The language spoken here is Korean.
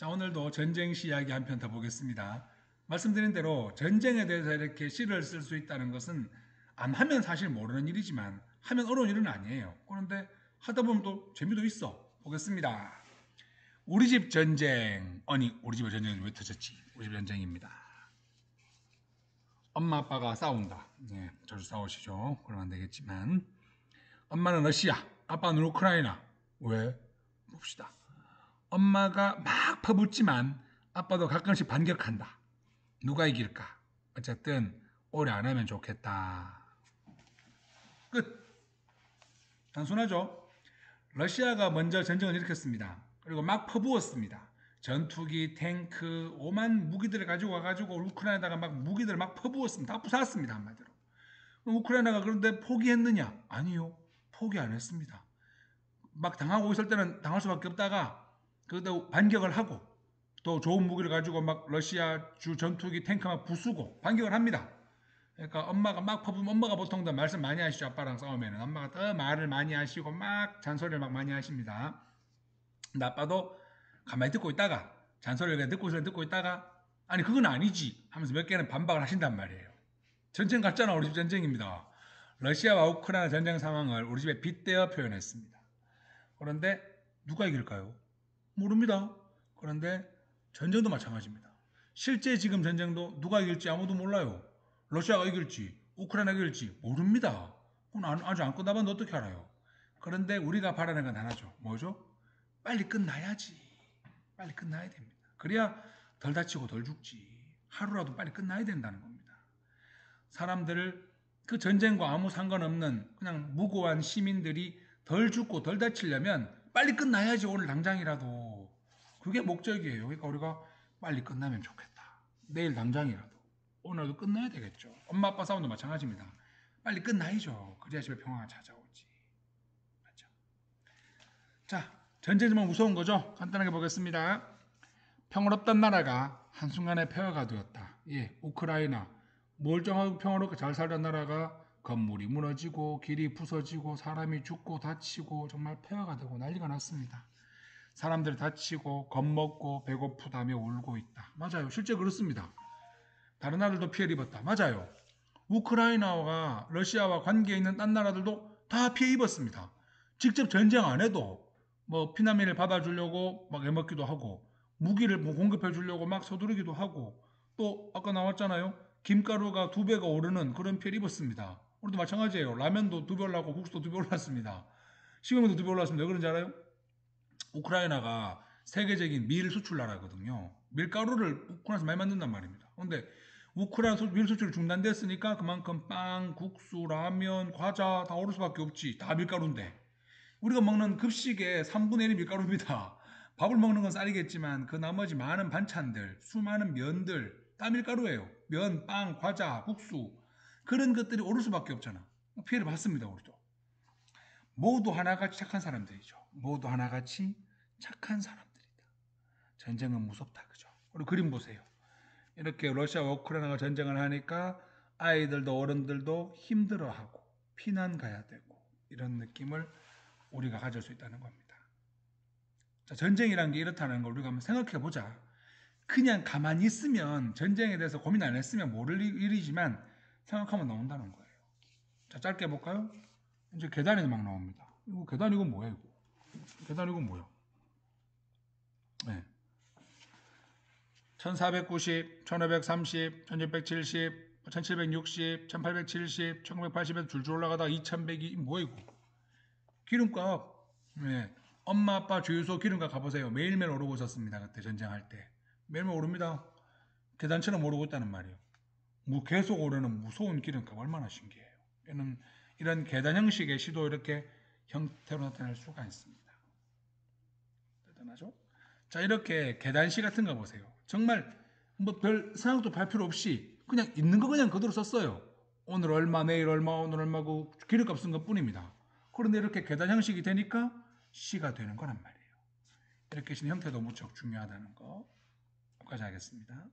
자, 오늘도 전쟁 시 이야기 한 편 더 보겠습니다. 말씀드린 대로 전쟁에 대해서 이렇게 시를 쓸 수 있다는 것은 안 하면 사실 모르는 일이지만 하면 어려운 일은 아니에요. 그런데 하다 보면 또 재미도 있어. 보겠습니다. 우리 집 전쟁. 아니, 우리 집의 전쟁은 왜 터졌지? 우리 집 전쟁입니다. 엄마 아빠가 싸운다. 네, 자주 싸우시죠. 그러면 안 되겠지만 엄마는 러시아, 아빠는 우크라이나. 왜? 봅시다. 엄마가 막 퍼붓지만 아빠도 가끔씩 반격한다. 누가 이길까? 어쨌든 오래 안 하면 좋겠다. 끝. 단순하죠? 러시아가 먼저 전쟁을 일으켰습니다. 그리고 막 퍼부었습니다. 전투기, 탱크, 오만 무기들을 가지고 와가지고 우크라이나다가 막 무기들을 막 퍼부었습니다. 다 부쉈습니다. 한마디로. 우크라이나가 그런데 포기했느냐? 아니요. 포기 안 했습니다. 막 당하고 있을 때는 당할 수밖에 없다가 그때 반격을 하고 또 좋은 무기를 가지고 막 러시아 주 전투기 탱크 막 부수고 반격을 합니다. 그러니까 엄마가 막 퍼부으면 엄마가 보통 더 말씀 많이 하시죠. 아빠랑 싸우면 엄마가 더 말을 많이 하시고 막 잔소리를 막 많이 하십니다. 근데 아빠도 가만히 듣고 있다가 잔소리를 듣고 있다가 아니 그건 아니지 하면서 몇 개는 반박을 하신단 말이에요. 전쟁 같잖아. 우리 집 전쟁입니다. 러시아와 우크라이나 전쟁 상황을 우리 집에 빗대어 표현했습니다. 그런데 누가 이길까요? 모릅니다. 그런데 전쟁도 마찬가지입니다. 실제 지금 전쟁도 누가 이길지 아무도 몰라요. 러시아가 이길지 우크라이나가 이길지 모릅니다. 그건 아주 안 끝나봤는데 어떻게 알아요? 그런데 우리가 바라는 건 하나죠. 뭐죠? 빨리 끝나야지. 빨리 끝나야 됩니다. 그래야 덜 다치고 덜 죽지. 하루라도 빨리 끝나야 된다는 겁니다. 사람들을 그 전쟁과 아무 상관없는 그냥 무고한 시민들이 덜 죽고 덜 다치려면 빨리 끝나야지. 오늘 당장이라도. 그게 목적이에요. 그러니까 우리가 빨리 끝나면 좋겠다. 내일 당장이라도. 오늘도 끝나야 되겠죠. 엄마 아빠 싸움도 마찬가지입니다. 빨리 끝나야죠. 그래야 집에 평화가 찾아오지. 맞죠? 자, 전쟁이 정말 무서운 거죠. 간단하게 보겠습니다. 평화롭던 나라가 한순간에 폐허가 되었다. 예, 우크라이나. 멀쩡하고 평화롭게 잘 살던 나라가 건물이 무너지고 길이 부서지고 사람이 죽고 다치고 정말 폐허가 되고 난리가 났습니다. 사람들이 다치고 겁먹고 배고프다며 울고 있다. 맞아요. 실제 그렇습니다. 다른 나라들도 피해를 입었다. 맞아요. 우크라이나와 러시아와 관계 있는 딴 나라들도 다 피해 입었습니다. 직접 전쟁 안 해도 뭐 피난민을 받아주려고 막 애먹기도 하고 무기를 뭐 공급해 주려고 막 서두르기도 하고 또 아까 나왔잖아요. 김가루가 2배가 오르는 그런 피해를 입었습니다. 우리도 마찬가지예요. 라면도 2배 올랐고 국수도 2배 올랐습니다. 식용유도 2배 올랐습니다. 왜 그런지 알아요? 우크라이나가 세계적인 밀 수출 나라거든요. 밀가루를 우크라이나에서 많이 만든단 말입니다. 그런데 우크라이나 밀 수출이 중단됐으니까 그만큼 빵, 국수, 라면, 과자 다 오를 수밖에 없지. 다 밀가루인데. 우리가 먹는 급식의 3분의 1이 밀가루입니다. 밥을 먹는 건 쌀이겠지만 그 나머지 많은 반찬들, 수많은 면들 다 밀가루예요. 면, 빵, 과자, 국수 그런 것들이 오를 수밖에 없잖아. 피해를 받습니다. 우리도. 모두 하나같이 착한 사람들이죠. 모두 하나같이 착한 사람들이다. 전쟁은 무섭다. 그죠? 그리고 그림 보세요. 이렇게 러시아와 우크라이나가 전쟁을 하니까 아이들도 어른들도 힘들어하고 피난 가야 되고 이런 느낌을 우리가 가질 수 있다는 겁니다. 자, 전쟁이란 게 이렇다는 걸 우리가 한번 생각해 보자. 그냥 가만히 있으면 전쟁에 대해서 고민 안 했으면 모를 일이지만 생각하면 나온다는 거예요. 자, 짧게 해볼까요? 이제 계단이 막 나옵니다. 이거 계단 이건 뭐야 이거? 계단 이건 뭐야? 네. 1490, 1530, 1670, 1760, 1870, 1980에서 줄줄 올라가다 2100이 뭐야 이거? 기름값. 네. 엄마 아빠 주유소 기름값 가보세요. 매일매일 오르고 있었습니다. 그때 전쟁할 때. 매일매일 오릅니다. 계단처럼 오르고 있다는 말이에요. 계속 오르는 무서운 기름값 얼마나 신기해요. 이런 계단 형식의 시도 이렇게 형태로 나타날 수가 있습니다. 대단하죠? 자, 이렇게 계단시 같은 거 보세요. 정말 뭐 별 생각도 할 필요 없이 그냥 있는 거 그냥 그대로 썼어요. 오늘 얼마, 내일 얼마, 오늘 얼마고 기름값 쓴 것 뿐입니다. 그런데 이렇게 계단 형식이 되니까 시가 되는 거란 말이에요. 이렇게 신 형태도 무척 중요하다는 거 여기까지 하겠습니다.